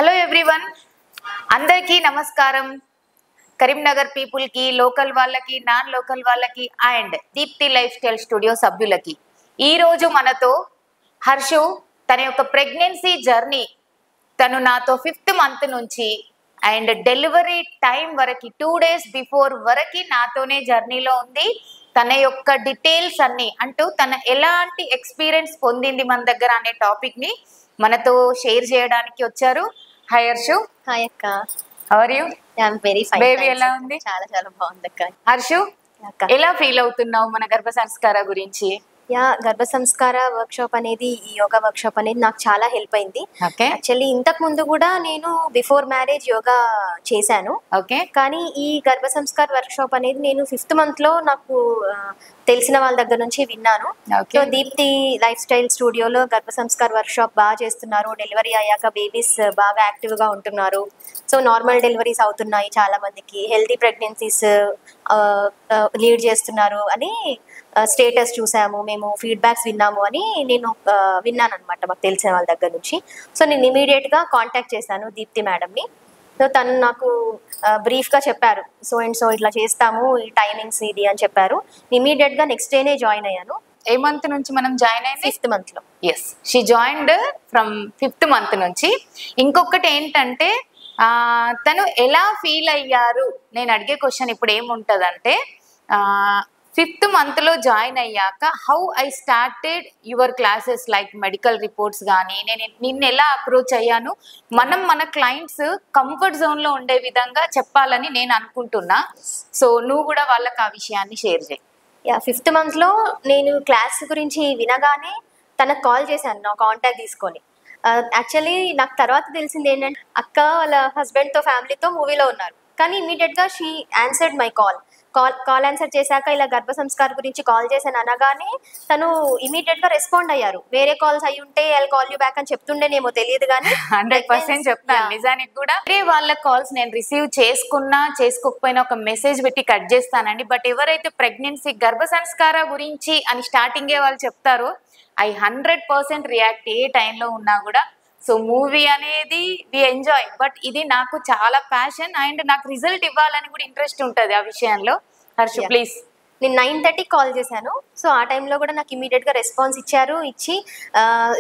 Hello everyone, అందరికీ నమస్కారం. Karimnagar people కి, లోకల్ వాళ్ళకి, నాన్ లోకల్ వాళ్ళకి and Deepthi lifestyle studio సభ్యులకి ఈ రోజు మనతో హర్షు తన యొక్క ప్రెగ్నెన్సీ జర్నీ, తను నాతో 5th మంత్ నుంచి అండ్ డెలివరీ టైం వరకు 2 days బిఫోర్ వరకు నాతోనే జర్నీలో ఉంది. తన యొక్క డీటెయిల్స్ అన్ని అంటూ తన ఎలాంటి ఎక్స్పీరియన్స్ పొందింది మన దగ్గర అనే టాపిక్ ని మనతో షేర్ చేయడానికి వచ్చారు. హాయ్ హర్షు. హాయ్ అక్క, how are you? I am very fine. Baby ఎలా ఉంది? చాలా చాలా బాగుంది అక్క. హర్షు, ఎలా ఫీల్ అవుతున్నావు మన గర్భ సంస్కార గురించి? గర్భ సంస్కార వర్క్ షాప్ అనేది, ఈ యోగా వర్క్ షాప్ అనేది నాకు చాలా హెల్ప్ అయింది. యాక్చువల్లీ ఇంతకు ముందు కూడా నేను బిఫోర్ మ్యారేజ్ యోగా చేశాను. కానీ ఈ గర్భ సంస్కార వర్క్ షాప్ అనేది నేను 5th month లో నాకు తెలిసిన వాళ్ళ దగ్గర నుంచి విన్నాను. సో దీప్తి లైఫ్ స్టైల్ స్టూడియోలో గర్భ సంస్కార వర్క్ షాప్ బాగా చేస్తున్నారు. డెలివరీ అయ్యాక బేబీస్ బాగా యాక్టివ్ గా ఉంటున్నారు. సో నార్మల్ డెలివరీస్ అవుతున్నాయి, చాలా మందికి హెల్తీ ప్రెగ్నెన్సీస్ లీడ్ చేస్తున్నారు అని స్టేటస్ చూసాము, మేము ఫీడ్బ్యాక్స్ విన్నాము అని నేను విన్నాను అనమాట, మాకు తెలిసిన వాళ్ళ దగ్గర నుంచి. సో నేను ఇమీడియట్ గా కాంటాక్ట్ చేశాను దీప్తి మేడంని. సో తను నాకు బ్రీఫ్ గా చెప్పారు, సో అండ్ సో ఇట్లా చేస్తాము, ఈ టైమింగ్స్ ఇది అని చెప్పారు. ఇమీడియట్ గా నెక్స్ట్ డేనే జాయిన్ అయ్యాను. ఏ మంత్ నుంచి మనం జాయిన్ అయింది? 5th month లో. Yes, she joined from 5th month నుంచి. ఇంకొకటి ఏంటంటే తను ఎలా ఫీల్ అయ్యారు, నేను అడిగే క్వశ్చన్ ఇప్పుడు ఏముంటదంటే 5th month లో జాయిన్ అయ్యాక how I started your classes, like medical reports కానీ నేను నిన్ను ఎలా అప్రోచ్ అయ్యాను, మనం మన క్లయింట్స్ కంఫర్ట్ జోన్లో ఉండే విధంగా చెప్పాలని నేను అనుకుంటున్నా. సో నువ్వు కూడా వాళ్ళకి ఆ విషయాన్ని షేర్ చేయి. 5th month లో నేను క్లాస్ గురించి వినగానే తనకు కాల్ చేశాను, నా కాంటాక్ట్ తీసుకొని. యాక్చువల్లీ నాకు తర్వాత తెలిసింది ఏంటంటే అక్క వాళ్ళ హస్బెండ్తో ఫ్యామిలీతో మూవీలో ఉన్నారు. కానీ ఇమీడియట్గా she answered my call answer చేశాక ఇలా గర్భ సంస్కార్ గురించి కాల్ చేశాను అనగానే తను ఇమీడియట్ గా రెస్పాండ్ అయ్యారు. వేరే కాల్స్ అయ్యి ఉంటే ఐ కాల్ యూ బ్యాక్ అని చెప్తుండేనేమో తెలియదు కానీ 100% చెప్తాను. నిజానికి కూడా వేరే వాళ్ళ కాల్స్ నేను రిసీవ్ చేసుకున్నా చేసుకోకపోయినా ఒక మెసేజ్ పెట్టి కట్ చేస్తానండి. బట్ ఎవరైతే ప్రెగ్నెన్సీ గర్భ సంస్కార గురించి అని స్టార్టింగే వాళ్ళు చెప్తారో ఐ 100% రియాక్ట్, ఏ టైంలో ఉన్నా కూడా. సో మూవీ అనేది వి ఎంజాయ్, బట్ ఇది నాకు చాలా ప్యాషన్ అండ్ నాకు రిజల్ట్ ఇవ్వాలని కూడా ఇంట్రెస్ట్ ఉంటుంది ఆ విషయంలో. హర్షు ప్లీజ్. నేను 9:30 కాల్ చేశాను. సో ఆ టైంలో కూడా నాకు ఇమీడియట్ గా రెస్పాన్స్ ఇచ్చి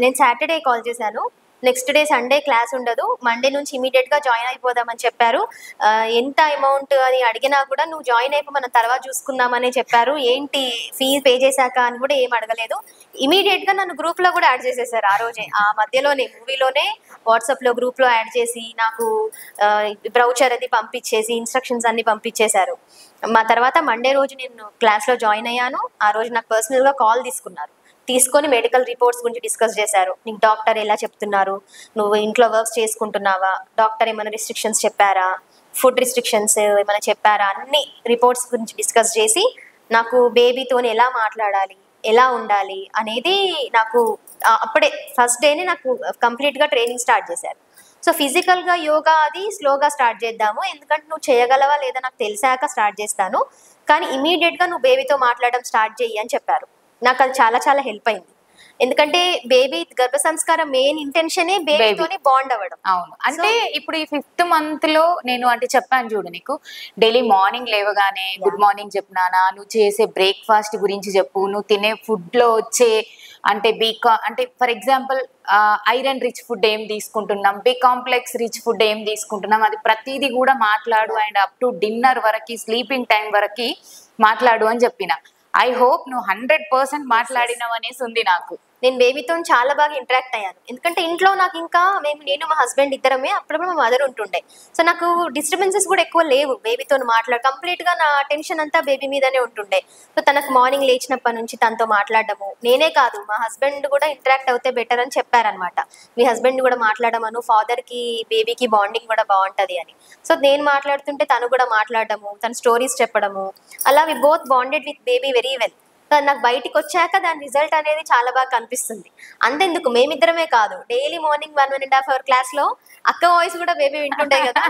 నేను సాటర్డే కాల్ చేశాను. నెక్స్ట్ డే సండే క్లాస్ ఉండదు, మండే నుంచి ఇమీడియట్ గా జాయిన్ అయిపోదామని చెప్పారు. ఎంత అమౌంట్ అని అడిగినా కూడా నువ్వు జాయిన్ అయిపో, మనం తర్వాత చూసుకుందామని చెప్పారు. ఏంటి ఫీజు పే చేశాక అని కూడా ఏం అడగలేదు. ఇమీడియట్ గా నన్ను గ్రూప్ లో కూడా యాడ్ చేసేసారు ఆ రోజే, ఆ మధ్యలోనే మూవీలోనే వాట్సాప్ లో గ్రూప్ లో యాడ్ చేసి నాకు బ్రౌచర్ అది పంపించేసి ఇన్స్ట్రక్షన్స్ అన్ని పంపించేశారు. మా తర్వాత మండే రోజు నేను క్లాస్ లో జాయిన్ అయ్యాను. ఆ రోజు నాకు పర్సనల్ గా కాల్ తీసుకొని మెడికల్ రిపోర్ట్స్ గురించి డిస్కస్ చేశారు. నీకు డాక్టర్ ఎలా చెప్తున్నారు, నువ్వు ఇంట్లో వర్క్స్ చేసుకుంటున్నావా, డాక్టర్ ఏమైనా రిస్ట్రిక్షన్స్ చెప్పారా, ఫుడ్ రిస్ట్రిక్షన్స్ ఏమైనా చెప్పారా, అన్ని రిపోర్ట్స్ గురించి డిస్కస్ చేసి నాకు బేబీతోని ఎలా మాట్లాడాలి, ఎలా ఉండాలి అనేది నాకు అప్పుడే ఫస్ట్ డేనే నాకు కంప్లీట్గా ట్రైనింగ్ స్టార్ట్ చేశారు. సో ఫిజికల్గా యోగా అది స్లోగా స్టార్ట్ చేద్దాము, ఎందుకంటే నువ్వు చేయగలవా లేదా నాకు తెలిసాక స్టార్ట్ చేస్తాను, కానీ ఇమీడియట్గా నువ్వు బేబీతో మాట్లాడడం స్టార్ట్ చెయ్యి అని చెప్పారు. నాకు అది చాలా చాలా హెల్ప్ అయింది. ఎందుకంటే బేబీ గర్భ సంస్కారం మెయిన్ ఇంటెన్షనే బేబీతోని బాండ్ అవ్వడం. అవును, అంటే ఇప్పుడు ఈ 5th month లో నేను అంటే చెప్పాను చూడు, నీకు డైలీ మార్నింగ్ లేవగానే గుడ్ మార్నింగ్ చెప్పినానా, నువ్వు చేసే బ్రేక్ఫాస్ట్ గురించి చెప్పు, నువ్వు తినే ఫుడ్ లో వచ్చే అంటే అంటే for example iron rich food ఏం తీసుకుంటున్నాం, బి కాంప్లెక్స్ రిచ్ ఫుడ్ ఏం తీసుకుంటున్నాం, అది ప్రతిదీ కూడా మాట్లాడు. అండ్ అప్ టు డిన్నర్ వరకు, స్లీపింగ్ టైం వరకు మాట్లాడు అని చెప్పిన. ఐ హోప్ నువ్వు 100% మాట్లాడినావు అనేసి ఉంది నాకు. నేను బేబీతో చాలా బాగా ఇంటరాక్ట్ అయ్యాను. ఎందుకంటే ఇంట్లో నాకు ఇంకా నేను మా హస్బెండ్ ఇద్దరమే, అప్పుడప్పుడు మా మదర్ ఉంటుండే. సో నాకు డిస్టర్బెన్సెస్ కూడా ఎక్కువ లేవు. బేబీతో కంప్లీట్గా నా అటెన్షన్ అంతా బేబీ మీదనే ఉంటుండే. సో తనకు మార్నింగ్ లేచినప్పటి నుంచి తనతో మాట్లాడడము, నేనే కాదు మా హస్బెండ్ కూడా ఇంటరాక్ట్ అవుతే బెటర్ అని చెప్పారనమాట. మీ హస్బెండ్ కూడా మాట్లాడమను, ఫాదర్కి బేబీకి బాండింగ్ కూడా బాగుంటుంది అని. సో నేను మాట్లాడుతుంటే తను కూడా మాట్లాడడము, తన స్టోరీస్ చెప్పడము, అలా we both bonded with baby very well. నాకు బయటికి వచ్చాక దాని రిజల్ట్ అనేది చాలా బాగా కనిపిస్తుంది. అంతెందుకు మేమిద్దరమే కాదు, డైలీ మార్నింగ్ 1.5 hour క్లాస్ లో అక్క వాయిస్ కూడా బేబీ వింటుండే కదా.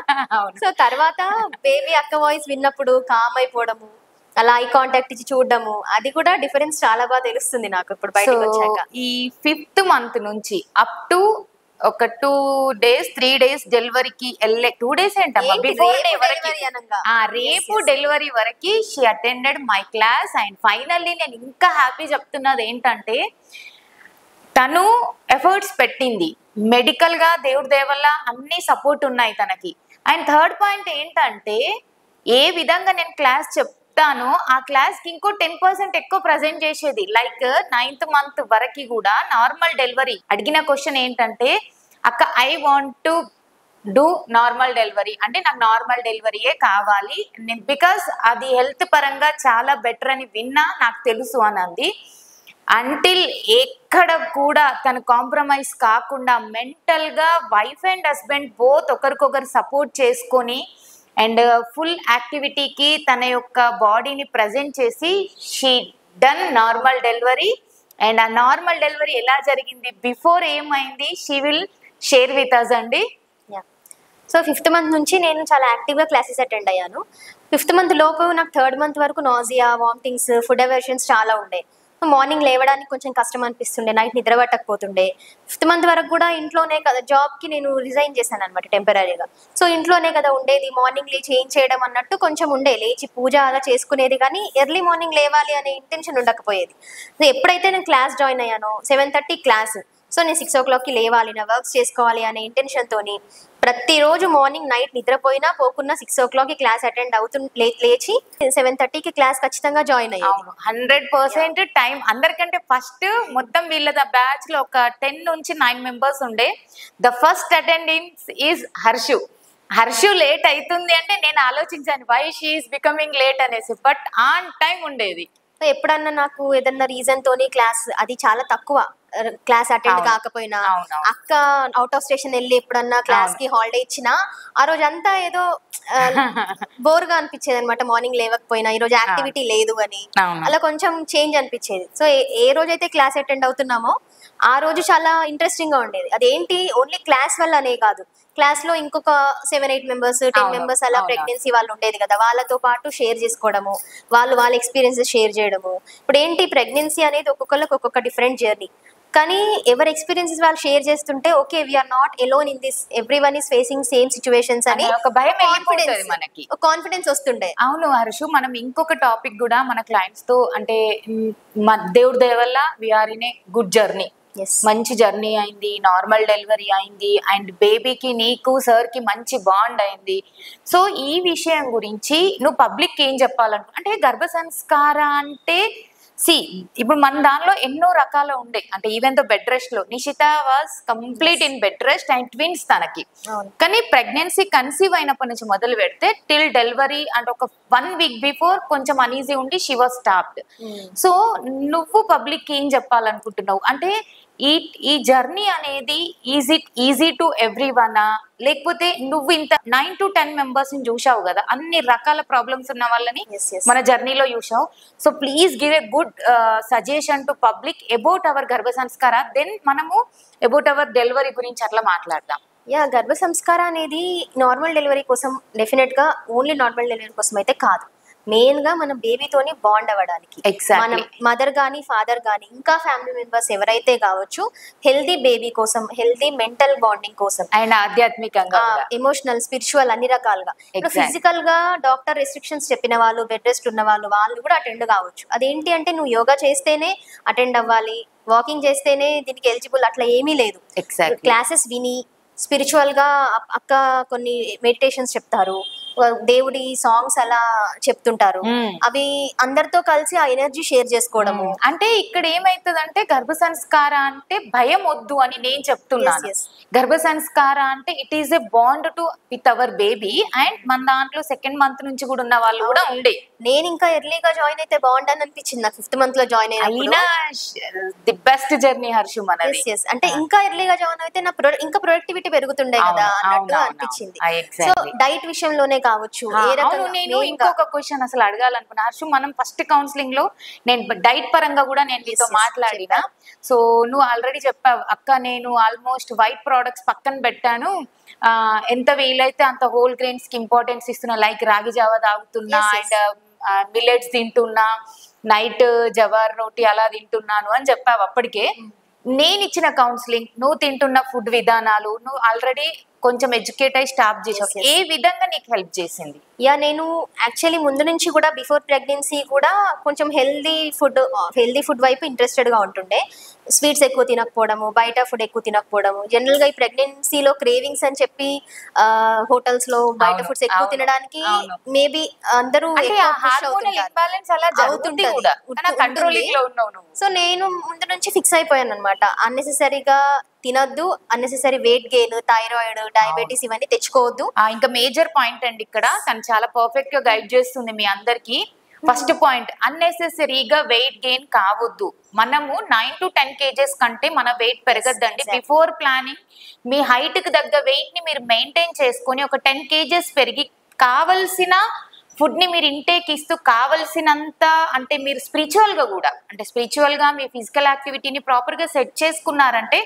సో తర్వాత బేబీ అక్క వాయిస్ విన్నప్పుడు కామ్ అయిపోవడము, అలా ఐ కాంటాక్ట్ ఇచ్చి చూడడము, అది కూడా డిఫరెన్స్ చాలా బాగా తెలుస్తుంది నాకు ఇప్పుడు బయటకు వచ్చాక. ఈ 5th month నుంచి అప్ టు ఒక 2 days 3 days డెలివరీకి వెళ్ళే 2 days ఏంటమ్మా ఏంటి బిఫోర్ డే రేపు వరకు delivery అనంగా? రేపు డెలివరీ వరకు she attended my class. And finally నేను ఇంకా హ్యాపీ చెప్తున్నది ఏంటంటే తను ఎఫర్ట్స్ పెట్టింది, మెడికల్ గా దేవుడి దేవల్ల అన్ని సపోర్ట్ ఉన్నాయి తనకి. అండ్ థర్డ్ పాయింట్ ఏంటంటే ఏ విధంగా నేను క్లాస్ చెప్తానో ఆ క్లాస్కి ఇంకో 10% ఎక్కువ ప్రజెంట్ చేసేది. లైక్ 9th month వరకు కూడా నార్మల్ డెలివరీ అడిగిన క్వశ్చన్ ఏంటంటే అక్క I want to do normal delivery అంటే నాకు నార్మల్ డెలివరీయే కావాలి బికాస్ అది హెల్త్ పరంగా చాలా బెటర్ అని విన్నా, నాకు తెలుసు అని అంది. అంటిల్ ఎక్కడ కూడా తను కాంప్రమైజ్ కాకుండా మెంటల్గా వైఫ్ అండ్ హస్బెండ్ బోత్ ఒకరికొకరు సపోర్ట్ చేసుకొని అండ్ ఫుల్ యాక్టివిటీకి తన యొక్క బాడీని ప్రజెంట్ చేసి she done normal delivery. And ఆ నార్మల్ డెలివరీ ఎలా జరిగింది, బిఫోర్ ఏమైంది, she will share with us అండి. సో 5th month నుంచి నేను చాలా యాక్టివ్గా క్లాసెస్ అటెండ్ అయ్యాను. 5th month లోపు నాకు 3rd month వరకు నాజియా, వామిటింగ్స్, ఫుడ్ అవర్షన్స్ చాలా ఉండే. మార్నింగ్ లేవడానికి కొంచెం కష్టం అనిపిస్తుండే, నైట్ నిద్ర పట్టకపోతుండే. 5th month వరకు కూడా ఇంట్లోనే కదా, జాబ్కి నేను రిజైన్ చేశాను అనమాట టెంపరీగా. సో ఇంట్లోనే కదా ఉండేది, మార్నింగ్ లేచి ఏం చేయడం అన్నట్టు కొంచెం ఉండే, లేచి పూజ అలా చేసుకునేది కానీ ఎర్లీ మార్నింగ్ లేవాలి అనే ఇంటెన్షన్ ఉండకపోయేది. సో ఎప్పుడైతే నేను క్లాస్ జాయిన్ అయ్యానో 7:30 క్లాస్, సో నేను 6 o'clockకి లేవాలి, నా వర్క్స్ చేసుకోవాలి అనే ఇంటెన్షన్తోని ప్రతిరోజు మార్నింగ్ నైట్ నిద్రపోయినా పోకున్నా 6 o'clockకి క్లాస్ అటెండ్ లేచి 7:30కి క్లాస్ ఖచ్చితంగా జాయిన్ అయ్యాను. 100% టైం అందరికంటే ఫస్ట్ మొత్తం వీళ్ళ బ్యాచ్ లో ఒక 10 నుంచి 9 members ఉండే. The first attendance is Harshu late అవుతుంది అంటే నేను ఆలోచించాను why she is becoming late అనేసి, బట్ ఆన్ టైం ఉండేది. ఎప్పుడన్నా నాకు ఏదన్నా రీజన్ తోని క్లాస్ అది చాలా తక్కువ క్లాస్ అటెండ్ కాకపోయినా, అక్క అవుట్ ఆఫ్ స్టేషన్ వెళ్ళి ఎప్పుడన్నా క్లాస్ కి హాలిడే ఇచ్చినా ఆ రోజు అంతా ఏదో బోర్ గా అనిపించేది అనమాట. మార్నింగ్ లేవకపోయినా ఈ రోజు యాక్టివిటీ లేదు అని అలా కొంచెం చేంజ్ అనిపించేది. సో ఏ రోజైతే క్లాస్ అటెండ్ అవుతున్నామో ఆ రోజు చాలా ఇంట్రెస్టింగ్ గా ఉండేది. అదేంటి ఓన్లీ క్లాస్ వల్ల అనే కాదు, క్లాస్ లో ఇంకొక 7-8 members 10 members అలా ప్రెగ్నెన్సీ వాళ్ళు ఉండేది కదా, వాళ్ళతో పాటు షేర్ చేసుకోవడము, వాళ్ళ ఎక్స్పీరియన్సెస్ షేర్ చేయడము. ఇప్పుడు ఏంటి ప్రెగ్నెన్సీ అనేది ఒక్కొక్కరికి ఒక్కొక్క డిఫరెంట్ జర్నీ, కానీ ఎవరి ఎక్స్పీరియన్సెస్ వాళ్ళు షేర్ చేస్తుంటే okay we're not alone in this, everyone is facing same situations అని ఒక భయం వెళ్ళిపోతుంది మనకి, కాన్ఫిడెన్స్ వస్తుండే. అవును హర్షు, మనం ఇంకొక టాపిక్ కూడా మన క్లయింట్స్ తో అంటే దేవుడి దయ వల్ల we're in a good journey, మంచి జర్నీ అయింది, నార్మల్ డెలివరీ అయింది అండ్ బేబీకి నీకు సార్ కి మంచి బాండ్ అయింది. సో ఈ విషయం గురించి నువ్వు పబ్లిక్ ఏం చెప్పాలనుకో అంటే గర్భ సంస్కార అంటే ఇప్పుడు మన దానిలో ఎన్నో రకాలు ఉండే, అంటే ఈవెన్ తో బెడ్ రెస్ట్ లో Nishita was complete in bed rest and twins తనకి, కానీ ప్రెగ్నెన్సీ కన్సీవ్ అయినప్పటి నుంచి మొదలు పెడితే టిల్ డెలివరీ అంటే ఒక 1 week బిఫోర్ కొంచెం అనీజీ ఉండి షీ వాజ్ స్టాప్డ్. సో నువ్వు పబ్లిక్ ఏం చెప్పాలనుకుంటున్నావు అంటే ఈ జర్నీ అనేది ఈజీ టు ఎవ్రీ వనా, లేకపోతే నువ్వు ఇంత 9 to 10 members ని చూసావు కదా, అన్ని రకాల ప్రాబ్లమ్స్ ఉన్న వాళ్ళని మన జర్నీలో చూసావు. So please give a good suggestion to public about our గర్భ సంస్కార, దెన్ మనము అబౌట్ అవర్ డెలివరీ గురించి అట్లా మాట్లాడదాం. గర్భ సంస్కార అనేది నార్మల్ డెలివరీ కోసం డెఫినెట్ గా ఓన్లీ నార్మల్ డెలివరీ కోసం అయితే కాదు, మెయిన్ గా మన బేబీతోని బాండ్ అవ్వడానికి, మన మదర్ గానీ ఫాదర్ గానీ ఇంకా ఫ్యామిలీ మెంబర్స్ ఎవరైతే కావచ్చు హెల్దీ బేబీ కోసం, హెల్దీ మెంటల్ బాండింగ్ కోసం అండ్ ఆధ్యాత్మికంగా ఎమోషనల్ స్పిరిచువల్ అన్ని రకాలుగా. ఇప్పుడు ఫిజికల్ గా డాక్టర్ రెస్ట్రిక్షన్స్ చెప్పిన వాళ్ళు, బెడ్ రెస్ట్ ఉన్న వాళ్ళు కూడా అటెండ్ కావచ్చు. అదేంటి అంటే నువ్వు యోగా చేస్తేనే అటెండ్ అవ్వాలి, వాకింగ్ చేస్తేనే దీనికి ఎలిజిబుల్ అట్లా ఏమీ లేదు. క్లాసెస్ విని స్పిరిచువల్ గా అక్క కొన్ని మెడిటేషన్స్ చెప్తారు, దేవుడి సాంగ్స్ అలా చెప్తుంటారు, అవి అందరితో కలిసి ఆ ఎనర్జీ షేర్ చేసుకోవడము. అంటే ఇక్కడ ఏమైతుందంటే గర్భ సంస్కార అంటే భయం వద్దు అని నేను చెప్తున్నాను. గర్భ సంస్కార అంటే it is a bond to with our baby and మన దాంట్లో 2nd month నుంచి కూడా ఉన్న వాళ్ళు కూడా ఉండే. నేను ఇంకా ఎర్లీగా జాయిన్ అయితే బాగుండు అని అనిపించింది నాకు 5th month లో జాయిన్ అయినా. ది బెస్ట్ జర్నీ హర్షు మనది. అంటే ఇంకా ఎర్లీగా జాయిన్ అయితే నా ఇంకా ప్రొడక్టివిటీ పెరుగుతుండే కదా అన్నట్టు అనిపించింది. సో డైట్ విషయంలోనే కావచ్చు. నేను ఇంకొక క్వశ్చన్ అసలు అడగాలనుకున్నా హర్షు, మనం ఫస్ట్ కౌన్సిలింగ్ లో నేను డైట్ పరంగా కూడా నేను నీతో మాట్లాడినా. సో నువ్వు ఆల్రెడీ చెప్పావు అక్క నేను ఆల్మోస్ట్ వైట్ ప్రోడక్ట్స్ పక్కన పెట్టాను, ఎంత వీలైతే అంత హోల్ గ్రెయిన్స్ కి ఇంపార్టెన్స్ ఇస్తున్నా, లైక్ రాగి జావా తాగుతున్నా అండ్ మిల్లెట్స్ తింటున్నా, నైట్ జవార్ రోటీ అలా తింటున్నాను అని చెప్పావు అప్పటికే. నేను ఇచ్చిన కౌన్సిలింగ్, నువ్వు తింటున్న ఫుడ్ విధానాలు, నువ్వు ఆల్రెడీ కొంచెం ఎడ్యుకేట్ అయి స్టాప్ చేసావు, ఏ విధంగా నీకు హెల్ప్ చేసింది? నేను యాక్చువల్లీ ముందు నుంచి కూడా బిఫోర్ ప్రెగ్నెన్సీ కూడా కొంచెం హెల్దీ ఫుడ్ వైపు ఇంట్రెస్టెడ్గా ఉంటుండే. స్వీట్స్ ఎక్కువ తినకపోవడము, బయట ఫుడ్ ఎక్కువ తినకపోవడము, జనరల్గా ఈ ప్రెగ్నెన్సీలో క్రేవింగ్స్ అని చెప్పి హోటల్స్ లో బయట ఫుడ్స్ ఎక్కువ తినడానికి మేబీ అందరూ సో నేను ముందు నుంచి ఫిక్స్ అయిపోయాను అనమాట. అన్నెసెసరీగా తినొద్దు, unnecessary weight gain, thyroid, diabetes ఇవన్నీ తెచ్చుకోవద్దు. ఇంకా మేజర్ పాయింట్ అండి ఇక్కడ, తను చాలా పర్ఫెక్ట్ గా గైడ్ చేస్తుంది మీ అందరికి. ఫస్ట్ పాయింట్, అన్నెసెసరీగా వెయిట్ గెయిన్ కావద్దు. మనము 9 to 10 kgs కంటే మన వెయిట్ పెరగద్దండి. బిఫోర్ ప్లానింగ్ మీ హైట్ కి తగ్గ వెయిట్ ని మీరు మెయింటైన్ చేసుకొని ఒక 10 kgs పెరిగి కావలసిన ఫుడ్ ని మీరు ఇంటేక్ ఇస్తూ కావలసినంత, అంటే మీరు స్పిరిచువల్ గా కూడా, అంటే స్పిరిచువల్ గా మీ ఫిజికల్ యాక్టివిటీని ప్రాపర్ గా సెట్ చేసుకున్నారంటే,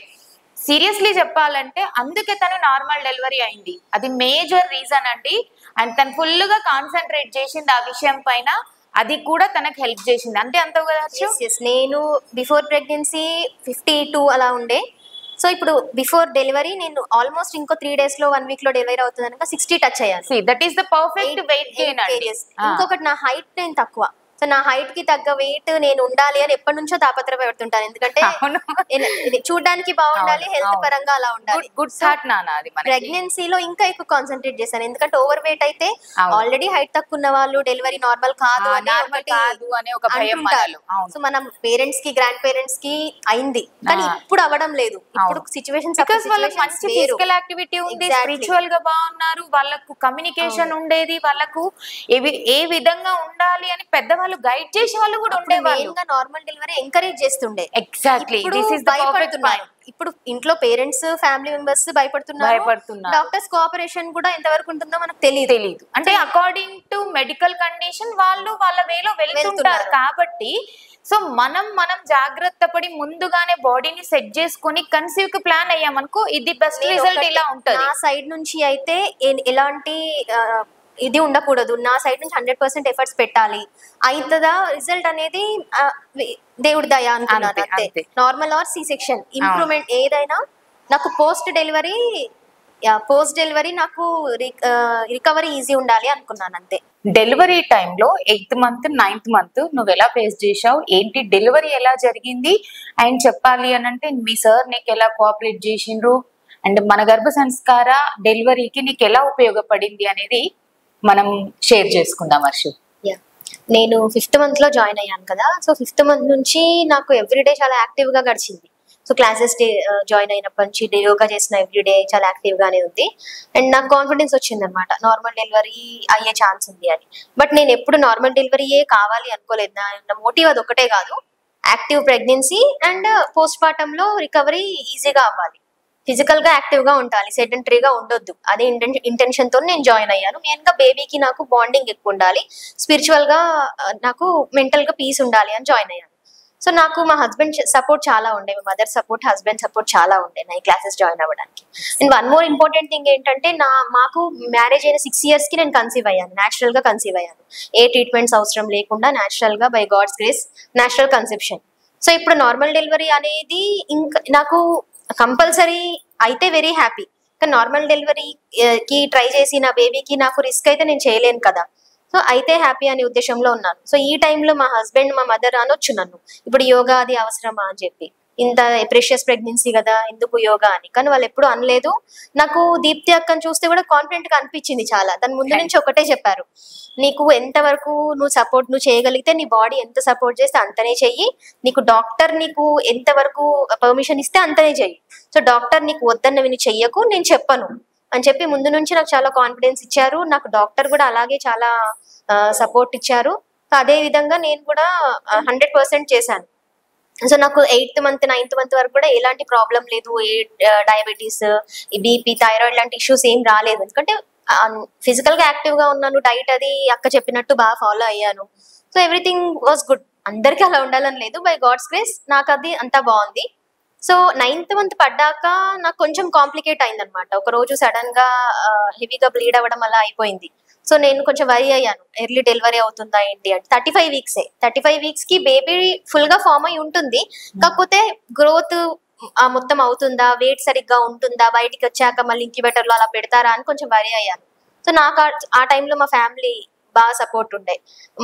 సీరియస్లీ చెప్పాలంటే అందుకే తను నార్మల్ డెలివరీ అయింది. అది మేజర్ రీజన్ అండి. అండ్ తను ఫుల్ గా కాన్సన్ట్రేట్ చేసింది ఆ విషయం పైన, అది కూడా తనకు హెల్ప్ చేసింది. అంటే అంత నేను బిఫోర్ ప్రెగ్నెన్సీ 52 అలా ఉండే. సో ఇప్పుడు బిఫోర్ డెలివరీ నేను ఆల్మోస్ట్ ఇంకో 3 days లో 1 week లో డెలివరీ అవుతుంది కనుక 60 టచ్ అయ్యాను. That is the perfect weight gain. ఇంకొకటి, నా హైట్ నేను తక్కువ. సో నా హైట్ కి తగ్గ వెయిట్ నేను ఉండాలి అని ఎప్పటి నుంచో తాపత్రపడుతుంటాను. ఎందుకంటే చూడడానికి బాగుండాలి, హెల్త్ పరంగా అలా ఉండాలి. ప్రెగ్నెన్సీలో ఇంకా ఎక్కువ కాన్సన్ట్రేట్ చేశాను, ఎందుకంటే ఓవర్ వెయిట్ అయితే ఆల్రెడీ హైట్ తక్కువ ఉన్న వాళ్ళు డెలివరీ నార్మల్ కాదు అని ఒక భయం. సో మనం పేరెంట్స్ కి, గ్రాండ్ పేరెంట్స్ కి అయింది, కానీ ఇప్పుడు అవ్వడం లేదు. ఇప్పుడు సిచ్యువేషన్ ఫిజికల్ యాక్టివిటీ ఉంది, స్పిరిచువల్ గా బాగున్నారు, వాళ్ళకు కమ్యూనికేషన్ ఉండేది, వాళ్ళకు ఏ విధంగా ఉండాలి అని పెద్దవాళ్ళు గైడ్ చేసే వాళ్ళు కూడా ఉండేవాళ్ళు. నార్మల్ డెలివరీ ఎంకరేజ్ చేస్తుండే. Exactly, this is the perfect point. ఇప్పుడు ఇంట్లో పేరెంట్స్, ఫ్యామిలీ మెంబర్స్ భయపడుతున్నారు. డాక్టర్స్ కోఆపరేషన్ కూడా ఎంతవరకు ఉంటుందో మనకు తెలియదు. అంటే అకార్డింగ్ టు మెడికల్ కండిషన్ వాళ్ళు వాళ్ళ వేలో వెళ్తుంటారు కాబట్టి, సో మనం జాగ్రత్త పడి ముందుగానే బాడీని సెట్ చేసుకొని కన్సీవ్ కి ప్లాన్ అయ్యామనుకో, ఇది బెస్ట్ రిజల్ట్ ఇలా ఉంటుంది. నా సైడ్ నుంచి అయితే ఎలాంటి ఇది ఉండకూడదు. నా సైడ్ నుంచి 100% ఎఫర్ట్స్ పెట్టాలి. అవుతుందా రిజల్ట్ అనేది దేవుడి దయ అనుకున్నాను అంతే. Normal or C section improvement ఏదైనా నాకు పోస్ట్ డెలివరీ నాకు రికవరీ ఈజీ ఉండాలి అనుకున్నాను అంతే. డెలివరీ టైంలో 8th month 9th month నువ్వు ఎలా ఫేస్ చేసావు, ఏంటి డెలివరీ ఎలా జరిగింది, అండ్ చెప్పాలి అని అంటే మీ సార్ నీకు ఎలా కోఆపరేట్ చేసిండ్రు, అండ్ మన గర్భ సంస్కార డెలివరీకి నీకు ఎలా ఉపయోగపడింది అనేది మనం షేర్ చేసుకుందాం. హర్షు, నేను 5th month లో జాయిన్ అయ్యాను కదా. సో 5th month నుంచి నాకు ఎవ్రీడే చాలా యాక్టివ్ గా గడిచింది. సో క్లాసెస్ జాయిన్ అయినప్పటి నుంచి యోగా చేసిన ఎవ్రీడే చాలా యాక్టివ్ గానే ఉంది. అండ్ నాకు కాన్ఫిడెన్స్ వచ్చింది అనమాట, నార్మల్ డెలివరీ అయ్యే ఛాన్స్ ఉంది అని. బట్ నేను ఎప్పుడు నార్మల్ డెలివరీయే కావాలి అనుకోలేదు. నా మోటివ్ అది ఒకటే కాదు, active pregnancy and post partum లో రికవరీ ఈజీగా అవ్వాలి, ఫిజికల్ గా యాక్టివ్ గా ఉండాలి, సెడెంటరీగా ఉండొద్దు. అదే ఇంటెన్షన్ తో నేను జాయిన్ అయ్యాను. మెయిన్ గా బేబీకి నాకు బాండింగ్ ఎక్కువ ఉండాలి, స్పిరిచువల్ గా నాకు మెంటల్ గా పీస్ ఉండాలి అని జాయిన్ అయ్యాను. సో నాకు మా హస్బెండ్ సపోర్ట్ చాలా ఉండే, మా మదర్ సపోర్ట్, హస్బెండ్ సపోర్ట్ చాలా ఉండే నా ఈ క్లాసెస్ జాయిన్ అవ్వడానికి. And one more important thing ఏంటంటే, మాకు మ్యారేజ్ అయిన 6 years కి నేను కన్సీవ్ అయ్యాను, న్యాచురల్ గా కన్సీవ్ అయ్యాను. ఏ ట్రీట్మెంట్స్ అవసరం లేకుండా న్యాచురల్ గా, by god's grace, natural conception. So ఇప్పుడు నార్మల్ డెలివరీ అనేది ఇంకా నాకు కంపల్సరీ అయితే వెరీ హ్యాపీ, కానీ నార్మల్ డెలివరీకి ట్రై చేసి నా బేబీకి నాకు రిస్క్ అయితే నేను చేయలేను కదా. సో అయితే హ్యాపీ అనే ఉద్దేశంలో ఉన్నాను. సో ఈ టైంలో మా హస్బెండ్, మా మదర్ అనొచ్చు నన్ను, ఇప్పుడు యోగా అది అవసరమా అని చెప్పి, ఇంత ప్రెషియస్ ప్రెగ్నెన్సీ కదా ఎందుకు యోగా అని. కానీ వాళ్ళు ఎప్పుడు అనలేదు. నాకు దీప్తి అక్కని చూస్తే కూడా కాన్ఫిడెంట్ గా అనిపించింది చాలా. దాని ముందు నుంచి ఒకటే చెప్పారు, నీకు ఎంతవరకు నువ్వు చేయగలిగితే, నీ బాడీ ఎంత సపోర్ట్ చేస్తే అంతనే చెయ్యి, నీకు డాక్టర్ నీకు ఎంతవరకు పర్మిషన్ ఇస్తే అంతనే చెయ్యి. సో డాక్టర్ నీకు వద్దన్నవి నువ్వు చెయ్యకు, నేను చెప్పను అని చెప్పి ముందు నుంచి నాకు చాలా కాన్ఫిడెన్స్ ఇచ్చారు. నాకు డాక్టర్ కూడా అలాగే చాలా సపోర్ట్ ఇచ్చారు. అదే విధంగా నేను కూడా 100% చేశాను. సో నాకు 8th month 9th month వరకు కూడా ఎలాంటి ప్రాబ్లం లేదు, డయాబెటీస్, బీపీ, థైరాయిడ్ లాంటి ఇష్యూస్ ఏం రాలేదు. ఎందుకంటే ఫిజికల్ గా యాక్టివ్ గా ఉన్నాను, డైట్ అది అక్క చెప్పినట్టు బాగా ఫాలో అయ్యాను. So everything was good. అందరికీ అలా ఉండాలని లేదు, బై గాడ్స్ గ్రేస్ నాకు అది అంతా బాగుంది. సో 9th month పడ్డాక నాకు కొంచెం కాంప్లికేట్ అయిందనమాట. ఒక రోజు సడన్ గా హెవీగా బ్లీడ్ అవ్వడం అలా అయిపోయింది. సో నేను కొంచెం వరీ అయ్యాను, ఎర్లీ డెలివరీ అవుతుందా ఏంటి అంటే. 35 weeks బేబీ ఫుల్ గా ఫామ్ అయి ఉంటుంది, కాకపోతే గ్రోత్ మొత్తం అవుతుందా, వెయిట్ సరిగ్గా ఉంటుందా, బయటికి వచ్చాక మళ్ళీ ఇంక్యుబేటర్ లో అలా పెడతారా అని కొంచెం వరి అయ్యాను. సో నాకు ఆ టైంలో మా ఫ్యామిలీ బాగా సపోర్ట్ ఉండే.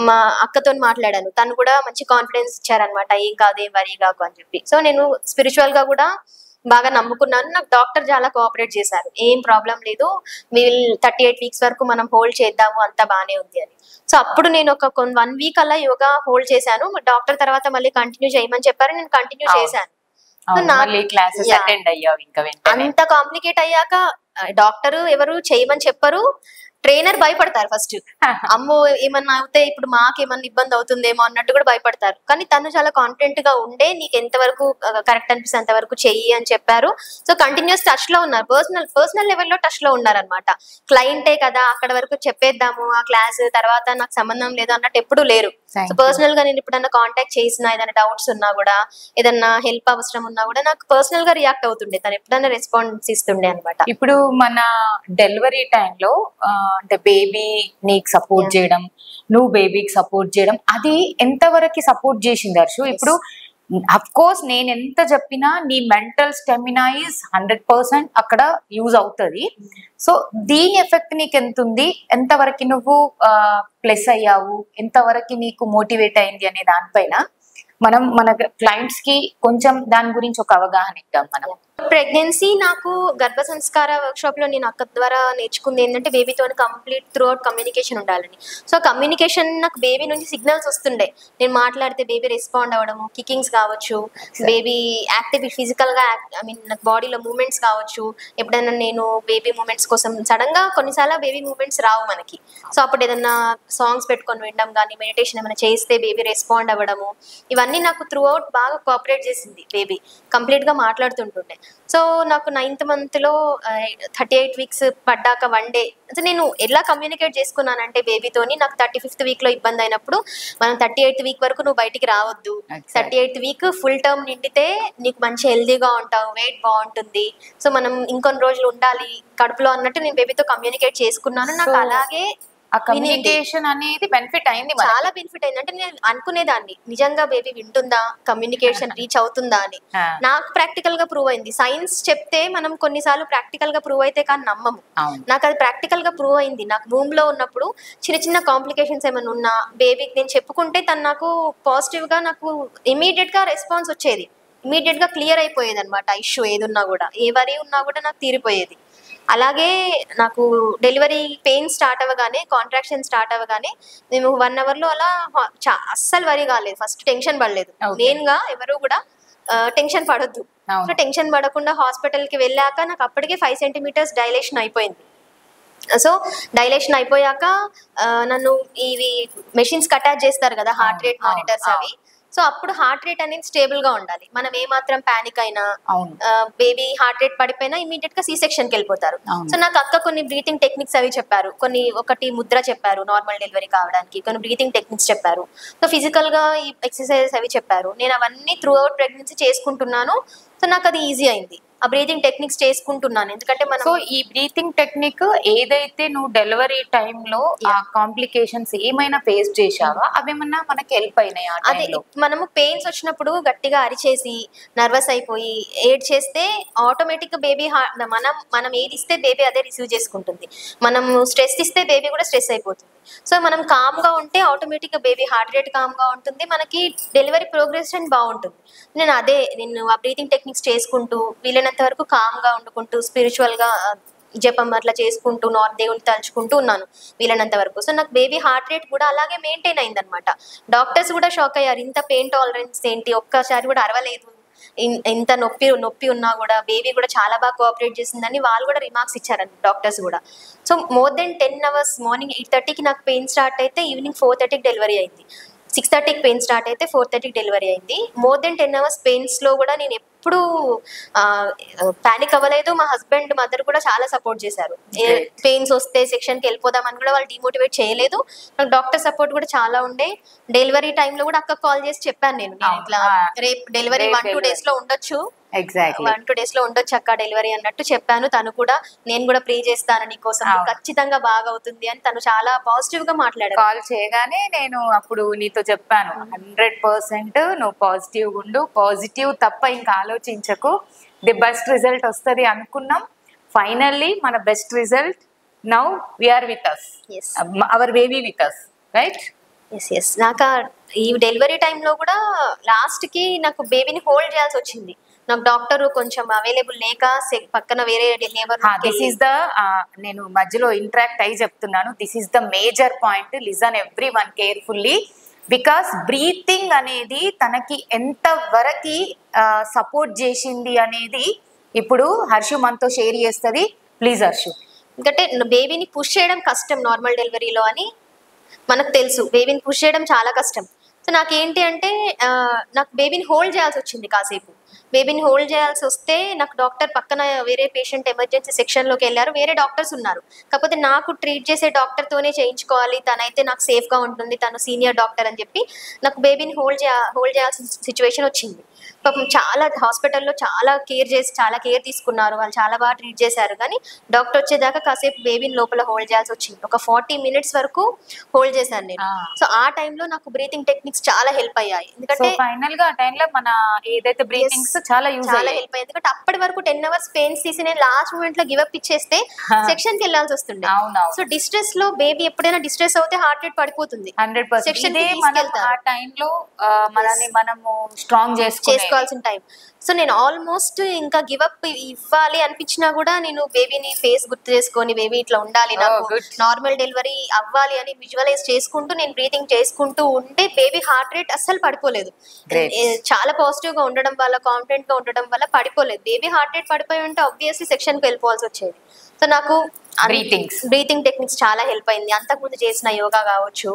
మా అక్కతో మాట్లాడాను, తను కూడా మంచి కాన్ఫిడెన్స్ ఇచ్చారనమాట, ఏం కాదు ఏం వరి కాకు అని చెప్పి. సో నేను స్పిరిచువల్ గా కూడా బాగా నమ్ముకున్నాను. నాకు డాక్టర్ చాలా కోఆపరేట్ చేశారు, ఏం ప్రాబ్లం లేదు, వీల్ 38 వీక్స్ వరకు మనం హోల్డ్ చేద్దాము, అంతా బానే ఉంది అని. సో అప్పుడు నేను ఒక 1 వీక్ అలా యోగా హోల్డ్ చేశాను. డాక్టర్ తర్వాత మళ్ళీ కంటిన్యూ చేయమని చెప్పారు, నేను కంటిన్యూ చేశాను. అంత కాంప్లికేట్ అయ్యాక డాక్టర్ ఎవరు చేయమని చెప్పరు, ట్రైనర్ భయపడతారు ఫస్ట్. అమ్మో ఏమన్నా అవుతే ఇప్పుడు మాకేమన్నా ఇబ్బంది అవుతుందేమో అన్నట్టు కూడా భయపడతారు. కానీ తను చాలా కాన్ఫిడెంట్ గా ఉండే, నీకు ఎంతవరకు కరెక్ట్ అనిపిస్తే అంతవరకు చెయ్యి అని చెప్పారు. సో కంటిన్యూస్ టచ్ లో ఉన్నారు, పర్సనల్ లెవెల్లో టచ్ లో ఉన్నారనమాట. క్లయింటే కదా అక్కడ వరకు చెప్పేద్దాము ఆ క్లాస్, తర్వాత నాకు సంబంధం లేదు అన్నట్టు ఎప్పుడు లేరు. సో పర్సనల్ గా నేను ఎప్పుడన్నా కాంటాక్ట్ చేసినా, ఏదైనా డౌట్స్ ఉన్నా కూడా, ఏదన్నా హెల్ప్ అవసరం ఉన్నా కూడా నాకు పర్సనల్ గా రియాక్ట్ అవుతుండే, తను ఎప్పుడన్నా రెస్పాన్స్ ఇస్తుండే అనమాట. ఇప్పుడు మన డెలివరీ టైంలో అంటే బేబీ నీకు సపోర్ట్ చేయడం, నువ్వు బేబీకి సపోర్ట్ చేయడం, అది ఎంతవరకు సపోర్ట్ చేసింది హర్షు? ఇప్పుడు అఫ్ కోర్స్ నేను ఎంత చెప్పినా నీ మెంటల్ స్టెమినా ఈజ్ 100% అక్కడ యూజ్ అవుతుంది. సో దీని ఎఫెక్ట్ నీకు ఎంత ఉంది, ఎంతవరకు నువ్వు ప్లస్ అయ్యావు, ఎంతవరకు నీకు మోటివేట్ అయింది అనే దానిపైన మనం మన క్లయింట్స్ కి కొంచెం దాని గురించి ఒక అవగాహన ఇద్దాం. మనం ప్రెగ్నెన్సీ నాకు గర్భ సంస్కార వర్క్ షాప్ లో నేను అక్క ద్వారా నేర్చుకుంది ఏంటంటే బేబీతో కంప్లీట్ త్రూ అవుట్ కమ్యూనికేషన్ ఉండాలని. సో కమ్యూనికేషన్ నాకు బేబీ నుంచి సిగ్నల్స్ వస్తుండే, నేను మాట్లాడితే బేబీ రెస్పాండ్ అవ్వడము, కికింగ్స్ కావచ్చు, బేబీ యాక్టివ్ ఫిజికల్ గా ఐ మీన్ నాకు బాడీలో మూమెంట్స్ కావచ్చు. ఎప్పుడైనా నేను బేబీ మూమెంట్స్ కోసం సడన్ గా కొన్నిసార్లు బేబీ మూమెంట్స్ రావు మనకి, సో అప్పుడు ఏదన్నా సాంగ్స్ పెట్టుకొని వినడం కానీ, మెడిటేషన్ ఏమైనా చేస్తే బేబీ రెస్పాండ్ అవ్వడము, ఇవన్నీ నాకు త్రూ అవుట్ బాగా కోఆపరేట్ చేసింది. బేబీ కంప్లీట్ గా మాట్లాడుతుంటుండే. సో నాకు 9th month లో 38 వీక్స్ పడ్డాక 1 day నేను ఎలా కమ్యూనికేట్ చేసుకున్నానంటే బేబీతోని, నాకు 35th వీక్ లో ఇబ్బంది అయినప్పుడు, మనం 38th వీక్ వరకు నువ్వు బయటికి రావద్దు, 38th వీక్ ఫుల్ టర్మ్ నిండితే నీకు మంచి హెల్దీగా ఉంటావు, వెయిట్ బాగుంటుంది, సో మనం ఇంకొన్ని రోజులు ఉండాలి కడుపులో అన్నట్టు నేను బేబీతో కమ్యూనికేట్ చేసుకున్నాను. నాకు అలాగే ఆ కమ్యూనికేషన్ అనేది బెనిఫిట్ అయింది, చాలా బెనిఫిట్ అయింది. అంటే నేను అనుకునేదాన్ని నిజంగా బేబీ వింటుందా, కమ్యూనికేషన్ రీచ్ అవుతుందా అని. నాకు ప్రాక్టికల్ గా ప్రూవ్ అయింది. సైన్స్ చెప్తే మనం కొన్నిసార్లు ప్రాక్టికల్ గా ప్రూవ్ అయితే కానీ నమ్మము, నాకు అది ప్రాక్టికల్ గా ప్రూవ్ అయింది. నాకు భూమ్ లో ఉన్నప్పుడు చిన్న చిన్న కాంప్లికేషన్స్ ఏమైనా ఉన్నా బేబీకి నేను చెప్పుకుంటే తను నాకు పాజిటివ్ గా నాకు ఇమీడియట్ గా రెస్పాన్స్ వచ్చేది, ఇమీడియట్ గా క్లియర్ అయిపోయేది అనమాట. ఇష్యూ ఏదున్నా కూడా, ఏ వరి ఉన్నా కూడా నాకు తీరిపోయేది. అలాగే నాకు డెలివరీ పెయిన్ స్టార్ట్ అవ్వగానే, కాంట్రాక్షన్ స్టార్ట్ అవ్వగానే మేము 1 hour లో అలా అస్సలు వరి కాలేదు, ఫస్ట్ టెన్షన్ పడలేదు. మెయిన్ గా ఎవరు కూడా టెన్షన్ పడొద్దు. సో టెన్షన్ పడకుండా హాస్పిటల్ కి వెళ్ళాక నాకు అప్పటికే 5 centimeters డైలేషన్ అయిపోయింది. సో డైలేషన్ అయిపోయాక నన్ను ఇవి మెషిన్స్ అటాచ్ చేస్తారు కదా, హార్ట్ రేట్ మానిటర్స్ అవి. సో అప్పుడు హార్ట్ రేట్ అనేది స్టేబుల్ గా ఉండాలి. మనం ఏ మాత్రం పానిక్ అయినా, బేబీ హార్ట్ రేట్ పడిపోయినా ఇమీడియట్ గా C-section కి వెళ్ళిపోతారు. సో నాకు అక్క కొన్ని బ్రీతింగ్ టెక్నిక్స్ అవి చెప్పారు, ఒకటి ముద్ర చెప్పారు నార్మల్ డెలివరీ కావడానికి, కొన్ని బ్రీతింగ్ టెక్నిక్స్ చెప్పారు. సో ఫిజికల్ గా ఈ ఎక్సర్సైజెస్ అవి చెప్పారు. నేను అవన్నీ త్రూ అవుట్ ప్రెగ్నెన్సీ చేసుకుంటున్నాను. సో నాకు అది ఈజీ అయింది, ఆ బ్రీతింగ్ టెక్నిక్స్ చేసుకుంటున్నాను. ఎందుకంటే మనం సో ఈ బ్రీతింగ్ టెక్నిక్ ఏదైతే నువ్వు డెలివరీ టైంలో ఆ కాంప్లికేషన్స్ ఏమైనా ఫేస్ చేశావా, అవేమన్నా మనకి హెల్ప్ అయినాయి? అదే మనము పెయిన్స్ వచ్చినప్పుడు గట్టిగా అరిచేసి నర్వస్ అయిపోయి ఏడ్ చేస్తే ఆటోమేటిక్ గా బేబీ మనం ఏది ఇస్తే బేబీ అదే రిసీవ్ చేసుకుంటుంది, మనం స్ట్రెస్ ఇస్తే బేబీ కూడా స్ట్రెస్ అయిపోతుంది. సో మనం కామ్ గా ఉంటే ఆటోమేటిక్ గా బేబీ హార్ట్ రేట్ కామ్ గా ఉంటుంది, మనకి డెలివరీ ప్రోగ్రెషన్ బాగుంటుంది. నేను ఆ బ్రీతింగ్ టెక్నిక్స్ చేసుకుంటూ, వీలైనంత వరకు కామ్ గా వండుకుంటూ, స్పిరిచువల్ గా జపం అట్లా చేసుకుంటూ, దేవుని తలుచుకుంటూ ఉన్నాను వీలైనంత వరకు. సో నాకు బేబీ హార్ట్ రేట్ కూడా అలాగే మెయింటైన్ అయింది అనమాట. డాక్టర్స్ కూడా షాక్ అయ్యారు, ఇంత పెయిన్ టాలరెన్స్ ఏంటి, ఒక్కసారి కూడా అరవలేదు, ఇంత నొప్పి ఉన్నా కూడా బేబీ కూడా చాలా బాగా కోఆపరేట్ చేసిందని వాళ్ళు కూడా రిమార్క్స్ ఇచ్చారండి డాక్టర్స్ కూడా. So more than 10 hours, morning 8:30కి నాకు పెయిన్ స్టార్ట్ అయితే ఈవినింగ్ 4:30కి డెలివరీ అయింది. 6:30కి పెయిన్ స్టార్ట్ అయితే 4:30కి డెలివరీ అయింది. మోర్ దెన్ 10 hours పెయిన్స్ లో కూడా నేను ఎప్పుడు పానిక్ అవ్వలేదు. మా హస్బెండ్ మదర్ కూడా చాలా సపోర్ట్ చేశారు. పెయిన్స్ వస్తే సెక్షన్కి వెళ్ళిపోదామని కూడా వాళ్ళు డిమోటివేట్ చేయలేదు. నాకు డాక్టర్ సపోర్ట్ కూడా చాలా ఉండే. డెలివరీ టైంలో కూడా అక్క కాల్ చేసి చెప్పాను, నేను ఇట్లా రేపు డెలివరీ 1-2 days లో ఉండొచ్చు, ఎగ్జాక్ట్లీ 1-2 days లో ఉండొచ్చు అక్క డెలివరీ అన్నట్టు చెప్పాను. తను కూడా నేను కూడా ప్రే చేస్తాను నీకోసం, అవును. ఖచ్చితంగా బాగా అవుతుంది అని తను చాలా పాజిటివ్ గా మాట్లాడారు. కాల్ చేయగానే నేను అప్పుడు నీతో చెప్పాను 100% నువ్వు పాజిటివ్ ఉండు, పాజిటివ్ తప్ప ఇంకా ఆలోచించకు, ది బెస్ట్ రిజల్ట్ వస్తుంది అనుకున్నాం. ఫైనల్లీ మన best result now we are with us, yes our baby with us, right? Yes నాకు ఈ డెలివరీ టైంలో కూడా లాస్ట్ కి నాకు బేబీని హోల్డ్ చేయాల్సి వచ్చింది. నాకు డాక్టర్ కొంచెం అవైలబుల్ లేక పక్కన వేరే లేబర్ దిస్ ఈస్ ద నేను మధ్యలో ఇంటరాక్ట్ అయి చెప్తున్నాను, this is the major point, listen every one carefully. Because breathing అనేది తనకి ఎంత వరకు సపోర్ట్ చేసింది అనేది ఇప్పుడు హర్షు మనతో షేర్ చేస్తుంది. ప్లీజ్ హర్షు. ఎందుకంటే బేబీని పుష్ చేయడం కష్టం నార్మల్ డెలివరీలో అని మనకు తెలుసు, బేబీని పుష్ చేయడం చాలా కష్టం. సో నాకేంటి అంటే నాకు బేబీని హోల్డ్ చేయాల్సి వచ్చింది కాసేపు. బేబీని హోల్డ్ చేయాల్సి వస్తే నాకు డాక్టర్ పక్కన వేరే పేషెంట్ ఎమర్జెన్సీ సెక్షన్లోకి వెళ్ళారు, వేరే డాక్టర్స్ ఉన్నారు. కాకపోతే నాకు ట్రీట్ చేసే డాక్టర్తోనే చేయించుకోవాలి, తనైతే నాకు సేఫ్గా ఉంటుంది, తను సీనియర్ డాక్టర్ అని చెప్పి నాకు బేబీని హోల్డ్ చేయాల్సిన సిచ్యువేషన్ వచ్చింది. పాపం చాలా హాస్పిటల్లో చాలా కేర్ తీసుకున్నారు, వాళ్ళు చాలా బాగా ట్రీట్ చేశారు. కానీ డాక్టర్ వచ్చేదాకా కాసేపు బేబీని లోపల హోల్డ్ చేయాల్సి వచ్చింది. ఒక 40 minutes వరకు హోల్డ్ చేశాను నేను. సో ఆ టైంలో నాకు బ్రీతింగ్ టెక్నిక్స్ చాలా హెల్ప్ అయ్యాయి. ఎందుకంటే ఫైనల్ గా ఆ టైంలో మన ఏదైతే బ్రీతింగ్స్ చాలా హెల్ప్ అయ్యాయి. ఎందుకంటే అప్పటి వరకు 10 hours పెయిన్స్ తీసి నేను లాస్ట్ మూమెంట్ లో గివ్ అప్ ఇచ్చేస్తే సెక్షన్ కి వెళ్ళాల్సి వస్తుండే. సో డిస్ట్రెస్ లో బేబీ ఎప్పుడైనా డిస్ట్రెస్ అవుతే హార్ట్ రేట్ పడిపోతుంది. 100% ఆ టైంలో మనల్ని మనము స్ట్రాంగ్ చేసుకోవాల్సిన టైం. సో నేను ఆల్మోస్ట్ ఇంకా గివ్ అప్ ఇవ్వాలి అనిపించినా కూడా నేను బేబీని ఫేస్ గుర్తు చేసుకొని బేబీ ఇట్లా ఉండాలి, నాకు నార్మల్ డెలివరీ అవ్వాలి అని విజువలైజ్ చేసుకుంటూ నేను బ్రీతింగ్ చేసుకుంటూ ఉంటే బేబీ హార్ట్ రేట్ అస్సలు పడిపోలేదు. చాలా పాజిటివ్ గా ఉండడం వల్ల, కాన్ఫిడెంట్ గా ఉండడం వల్ల పడిపోలేదు. బేబీ హార్ట్ రేట్ పడిపోయి ఉంటే ఆబ్వియస్లీ సెక్షన్ కి వెళ్ళిపోవాల్సి వచ్చేది. సో నాకు బ్రీతింగ్ టెక్నిక్స్ చాలా హెల్ప్ అయింది. అంతకుముందు చేసిన యోగా కావచ్చు,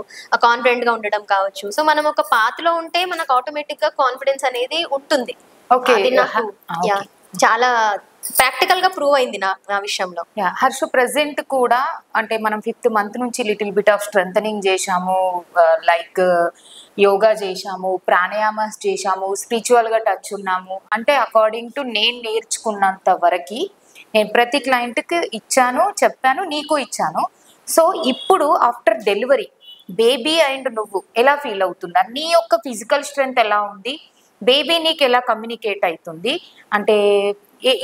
కాన్ఫిడెంట్ గా ఉండడం కావచ్చు. సో మనం ఒక పాత్ లో ఉంటే మనకు ఆటోమేటిక్ గా కాన్ఫిడెన్స్ అనేది ఉంటుంది. అది నాకు చాలా ప్రాక్టికల్ గా ప్రూవ్ అయింది నా విషయంలో. హర్షు ప్రెసెంట్ కూడా అంటే మనం 5th month నుంచి లిటిల్ బిట్ ఆఫ్ స్ట్రెంథనింగ్ చేశాము, లైక్ యోగా చేశాము, ప్రాణాయామాస్ చేశాము, స్పిరిచువల్ గా టచ్ ఉన్నాము. అంటే అకార్డింగ్ టు నేను నేర్చుకున్నంత వరకు నేను ప్రతి క్లయింట్కి ఇచ్చాను, చెప్పాను, నీకు ఇచ్చాను. సో ఇప్పుడు ఆఫ్టర్ డెలివరీ బేబీ అండ్ నువ్వు ఎలా ఫీల్ అవుతున్నారు? నీ యొక్క ఫిజికల్ స్ట్రెంగ్త్ ఎలా ఉంది? బేబీ నీకు ఎలా కమ్యూనికేట్ అవుతుంది? అంటే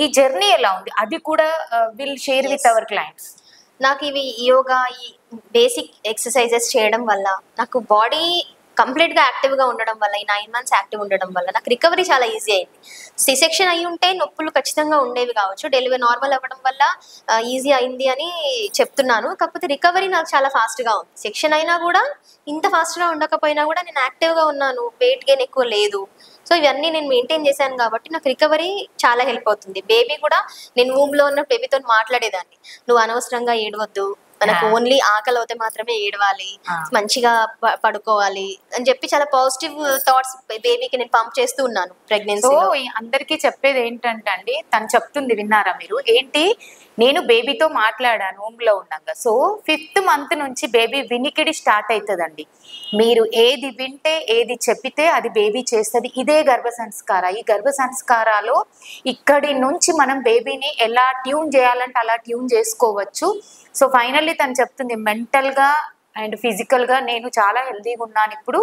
ఈ జర్నీ ఎలా ఉంది? అది కూడా will share with our clients. నాకు ఇవి యోగా, ఈ బేసిక్ ఎక్సర్సైజెస్ చేయడం వల్ల నాకు బాడీ కంప్లీట్ గా యాక్టివ్ గా ఉండడం వల్ల, ఈ 9 months యాక్టివ్ ఉండడం వల్ల నాకు రికవరీ చాలా ఈజీ అయింది. సిసెక్షన్ అయి ఉంటే నొప్పులు ఖచ్చితంగా ఉండేవి కావచ్చు, డెలివరీ నార్మల్ అవ్వడం వల్ల ఈజీ అయింది అని చెప్తున్నాను. కాకపోతే రికవరీ నాకు చాలా ఫాస్ట్ గా ఉంది. సెక్షన్ అయినా కూడా ఇంత ఫాస్ట్ గా ఉండకపోయినా కూడా నేను యాక్టివ్ గా ఉన్నాను, వెయిట్ గెయిన్ ఎక్కువ లేదు. సో ఇవన్నీ నేను మెయింటైన్ చేశాను కాబట్టి నాకు రికవరీ చాలా హెల్ప్ అవుతుంది. బేబీ కూడా నేను womb లో ఉన్న బేబీతో మాట్లాడేదాన్ని, నువ్వు అనవసరంగా ఏడవద్దు, మనకు ఓన్లీ ఆకలి అవుతే మాత్రమే ఏడవాలి, మంచిగా పడుకోవాలి అని చెప్పి చాలా పాజిటివ్ థాట్స్ బేబీకి నేను పంప్ చేస్తూ ఉన్నాను ప్రెగ్నెన్సీ. అందరికీ చెప్పేది ఏంటంటే అండి, తను చెప్తుంది విన్నారా మీరు? ఏంటి, నేను బేబీతో మాట్లాడాను రూమ్లో ఉన్నాక. సో 5th month నుంచి బేబీ వినికిడి స్టార్ట్ అవుతుందండి. మీరు ఏది వింటే, ఏది చెప్పితే అది బేబీ చేస్తుంది. ఇదే గర్భ సంస్కార. ఈ గర్భ సంస్కారాలు ఇక్కడి నుంచి మనం బేబీని ఎలా ట్యూన్ చేయాలంటే అలా ట్యూన్ చేసుకోవచ్చు. సో ఫైనల్లీ తను చెప్తుంది, మెంటల్గా అండ్ ఫిజికల్గా నేను చాలా హెల్దీగా ఉన్నాను ఇప్పుడు,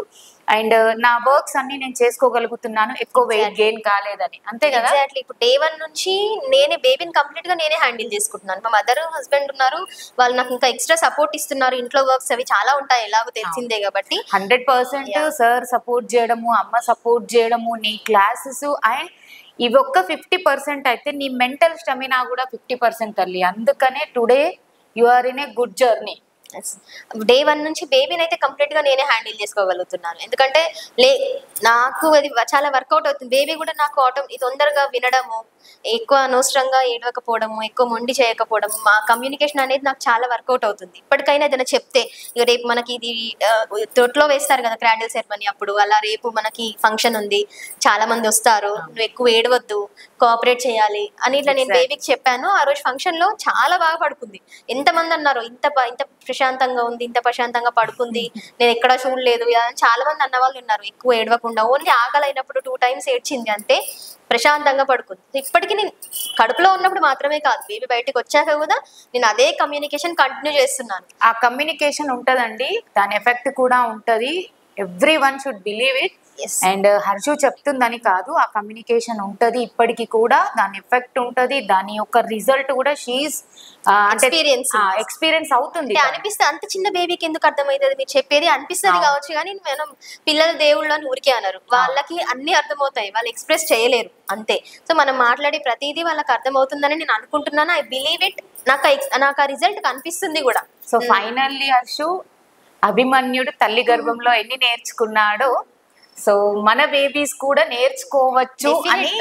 అండ్ నా వర్క్స్ అన్ని నేను చేసుకోగలుగుతున్నాను, ఎక్కువ వెయిట్ గెయిన్ కాలేదని. అంతే కదా? ఎగ్జాక్ట్లీ. ఇప్పుడు day 1 నుంచి నేనే బేబీని కంప్లీట్ గా నేనే హ్యాండిల్ చేసుకుంటున్నాను. మా మదర్, హస్బెండ్ ఉన్నారు, వాళ్ళు నాకు ఇంకా ఎక్స్ట్రా సపోర్ట్ ఇస్తున్నారు. ఇంట్లో వర్క్స్ అవి చాలా ఉంటాయి, ఎలాగో తెలిసిందే కాబట్టి. 100% సార్ సపోర్ట్ చేయడము, అమ్మ సపోర్ట్ చేయడము, నీ క్లాసెస్, అండ్ ఇవి ఒక్క 50% అయితే నీ మెంటల్ స్టెమినా కూడా 50% తల్లి. అందుకనే today you are in a good journey. day 1 నుంచి బేబీని అయితే కంప్లీట్ గా నేనే హ్యాండిల్ చేసుకోగలుగుతున్నాను. ఎందుకంటే నాకు అది చాలా వర్కౌట్ అవుతుంది. బేబీ కూడా నాకు తొందరగా వినడము, ఎక్కువ అనవసరంగా ఏడవకపోవడము, ఎక్కువ మొండి చేయకపోవడము, మా కమ్యూనికేషన్ అనేది నాకు చాలా వర్కౌట్ అవుతుంది. ఇప్పటికైనా ఏదైనా చెప్తే, ఇక రేపు మనకి ఇది తొట్లో వేస్తారు కదా క్రాడిల్ సెరమనీ అప్పుడు, అలా రేపు మనకి ఫంక్షన్ ఉంది, చాలా మంది వస్తారు, నువ్వు ఎక్కువ ఏడవద్దు, కోఆపరేట్ చేయాలి అని ఇట్లా నేను బేబీకి చెప్పాను. ఆ రోజు ఫంక్షన్ లో చాలా బాగా పడుకుంది. ఎంతమంది అన్నారు, ఇంత ప్రశాంతంగా ఉంది, ఇంత ప్రశాంతంగా పడుకుంది, నేను ఎక్కడ చూడలేదు. చాలా మంది అన్న వాళ్ళు ఉన్నారు, ఎక్కువ ఏడవకుండా ఓన్లీ ఆకలి అయినప్పుడు 2 times ఏడ్చింది అంతే, ప్రశాంతంగా పడుకుంది. ఇప్పటికీ నేను కడుపులో ఉన్నప్పుడు మాత్రమే కాదు, బేబీ బయటకు వచ్చాక కూడా నేను అదే కమ్యూనికేషన్ కంటిన్యూ చేస్తున్నాను. ఆ కమ్యూనికేషన్ ఉంటదండి, దాని ఎఫెక్ట్ కూడా ఉంటది. Everyone should believe it. And Harshu చెప్తుందని కాదు, ఆ కమ్యూనికేషన్ ఉంటది ఇప్పటికి కూడా, దాని ఎఫెక్ట్ ఉంటది, దాని యొక్క రిజల్ట్ కూడా షీఈస్ ఎక్స్పీరియన్స్ అవుతుంది. అనిపిస్తే అంత చిన్న బేబీకి ఎందుకు అర్థమవుతుంది మీరు చెప్పేది అనిపిస్తుంది కావచ్చు, కానీ మనం పిల్లలు దేవుళ్ళు అని ఊరికే అన్నారు, వాళ్ళకి అన్ని అర్థమవుతాయి, వాళ్ళు ఎక్స్ప్రెస్ చేయలేరు అంతే. సో మనం మాట్లాడే ప్రతిదీ వాళ్ళకి అర్థమవుతుందని నేను అనుకుంటున్నాను. I believe it. నాకు ఆ రిజల్ట్ కనిపిస్తుంది కూడా. సో ఫైనల్లీ హర్షు, అభిమన్యుడు తల్లి గర్భంలో ఎన్ని నేర్చుకున్నాడో, సో మన బేబీస్ కూడా నేర్చుకోవచ్చు అని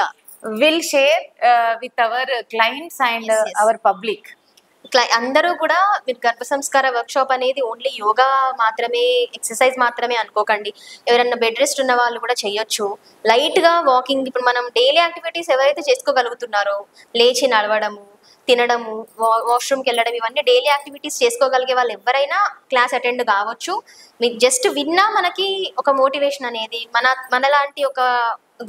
will share with our clients and hour public. అందరూ కూడా మీరు గర్భ సంస్కార వర్క్ షాప్ అనేది ఓన్లీ యోగా మాత్రమే, ఎక్సర్సైజ్ మాత్రమే అనుకోకండి. ఎవరైనా బెడ్ రెస్ట్ ఉన్న వాళ్ళు కూడా చేయొచ్చు. లైట్ గా వాకింగ్, ఇప్పుడు మనం డైలీ యాక్టివిటీస్ ఎవరైతే చేసుకోగలుగుతున్నారో, లేచి నడవడము, తినడము, వాష్రూమ్కి వెళ్ళడం, ఇవన్నీ డైలీ యాక్టివిటీస్ చేసుకోగలిగే వాళ్ళు ఎవరైనా క్లాస్ అటెండ్ కావచ్చు. మీకు జస్ట్ విన్నా మనకి ఒక మోటివేషన్ అనేది, మనలాంటి ఒక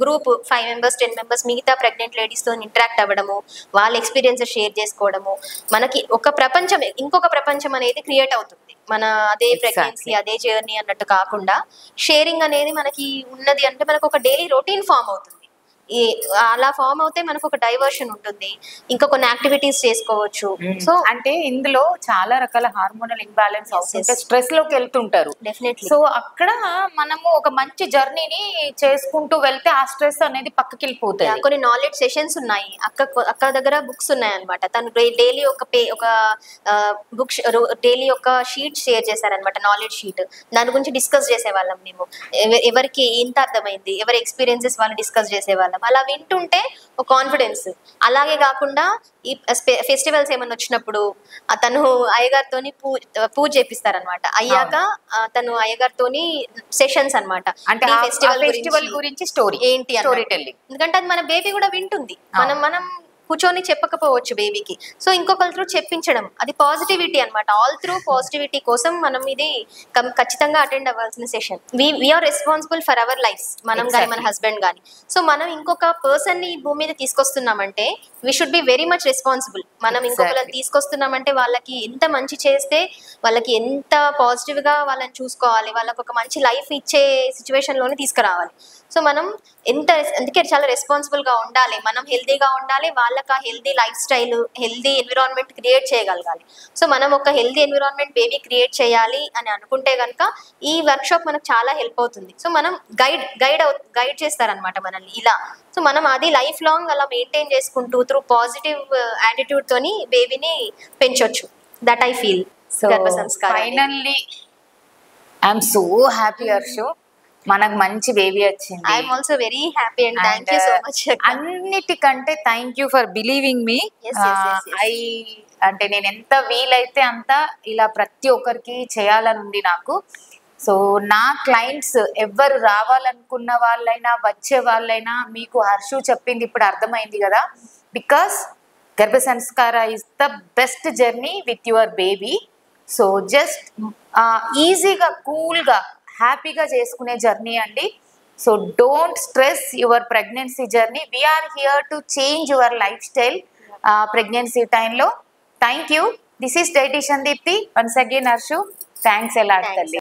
గ్రూప్ 5 members 10 members మిగతా ప్రెగ్నెంట్ లేడీస్తో ఇంటరాక్ట్ అవ్వడము, వాళ్ళ ఎక్స్పీరియన్సెస్ షేర్ చేసుకోవడము, మనకి ఒక ప్రపంచం, ఇంకొక ప్రపంచం అనేది క్రియేట్ అవుతుంది. మన అదే ప్రెగ్నెన్సీ, అదే జర్నీ అన్నట్టు కాకుండా షేరింగ్ అనేది మనకి ఉన్నది అంటే మనకు ఒక డైలీ రొటీన్ ఫామ్ అవుతుంది. అలా ఫామ్ అవుతే మనకు ఒక డైవర్షన్ ఉంటుంది, ఇంకా కొన్ని యాక్టివిటీస్ చేసుకోవచ్చు. సో అంటే ఇందులో చాలా రకాల హార్మోనల్ ఇంబ్యాలెన్స్ అవుతుంటే స్ట్రెస్ లోకి వెళ్తుంటారు డెఫినెట్లీ. సో అక్కడ మనము ఒక మంచి జర్నీని చేసుకుంటూ వెళ్తే ఆ స్ట్రెస్ అనేది పక్కకి వెళ్ళిపోతుంది. కొన్ని నాలెడ్జ్ సెషన్స్ ఉన్నాయి, అక్క దగ్గర బుక్స్ ఉన్నాయి అనమాట. తను డైలీ ఒక బుక్ డైలీ ఒక షీట్ షేర్ చేశారనమాట, నాలెడ్జ్ షీట్. దాని గురించి డిస్కస్ చేసేవాళ్ళం మేము, ఎవరికి ఎంత అర్థమైంది, ఎవరి ఎక్స్పీరియన్సెస్ వాళ్ళు డిస్కస్ చేసేవాళ్ళం. అలా వింటుంటే ఒక కాన్ఫిడెన్స్. అలాగే కాకుండా ఈ ఫెస్టివల్స్ ఏమన్నా వచ్చినప్పుడు తను అయ్యగారితోని పూజ చేపిస్తారనమాట. అయ్యాక తను అయ్యగారితోని సెషన్స్ అనమాట, అంటే ఫెస్టివల్ గురించి స్టోరీ ఏంటి, స్టోరీ టెల్లింగ్. ఎందుకంటే అది మన బేబీ కూడా వింటుంది, మనం కూర్చొని చెప్పకపోవచ్చు బేబీకి. సో ఇంకొకరి త్రూ చెప్పించడం, అది పాజిటివిటీ అనమాట. ఆల్ త్రూ పాజిటివిటీ కోసం మనం ఇది ఖచ్చితంగా అటెండ్ అవ్వాల్సిన session. We are responsible for our lifes, మనం కానీ మన హస్బెండ్ కానీ. సో మనం ఇంకొక పర్సన్ ని భూమి మీద తీసుకొస్తున్నామంటే we should be very much responsible. మనం ఇంకొకరిని తీసుకొస్తున్నామంటే వాళ్ళకి ఎంత మంచి చేస్తే, వాళ్ళకి ఎంత పాజిటివ్ గా వాళ్ళని చూసుకోవాలి, వాళ్ళకి ఒక మంచి లైఫ్ ఇచ్చే సిచ్యువేషన్ లోనే తీసుకురావాలి. సో మనం అందుకే చాలా రెస్పాన్సిబుల్ గా ఉండాలి, మనం హెల్దీగా ఉండాలి, వాళ్ళకి ఆ healthy life style, healthy environment create చేయగలగాలి. సో మనం ఒక హెల్దీ ఎన్విరాన్మెంట్ బేబీ క్రియేట్ చేయాలి అని అనుకుంటే కనుక ఈ వర్క్ షాప్ మనకు చాలా హెల్ప్ అవుతుంది. సో మనం గైడ్ చేస్తారనమాట మనల్ని ఇలా. సో మనం అది లైఫ్ లాంగ్ అలా మెయింటైన్ చేసుకుంటూ త్రూ పాజిటివ్ యాటిట్యూడ్ తోని బేబీని పెంచొచ్చు. That I feel. గర్భ సంస్కారం. Finally I'm so happy Harshu, మనకు మంచి బేబీ వచ్చింది. I'm also very happy and thank you so much. అన్నిటికంటే థ్యాంక్ యూ ఫర్ బిలీవింగ్ మీ. అంటే నేను ఎంత వీలైతే అంత ఇలా ప్రతి ఒక్కరికి చేయాలని ఉంది నాకు. సో నా క్లయింట్స్ ఎవ్వరు రావాలనుకున్న వాళ్ళైనా వచ్చే వాళ్ళైనా మీకు హర్షు చెప్పింది ఇప్పుడు అర్థమైంది కదా. Because garbha sanskara is the best journey with your baby. So just ఈజీగా కూల్గా హ్యాపీగా చేసుకునే జర్నీ అండి. So don't stress your pregnancy journey. We're here to change your lifestyle pregnancy టైంలో. Thank you. This is dietician Deepti. Once again Harshu, thanks a lot తల్లి.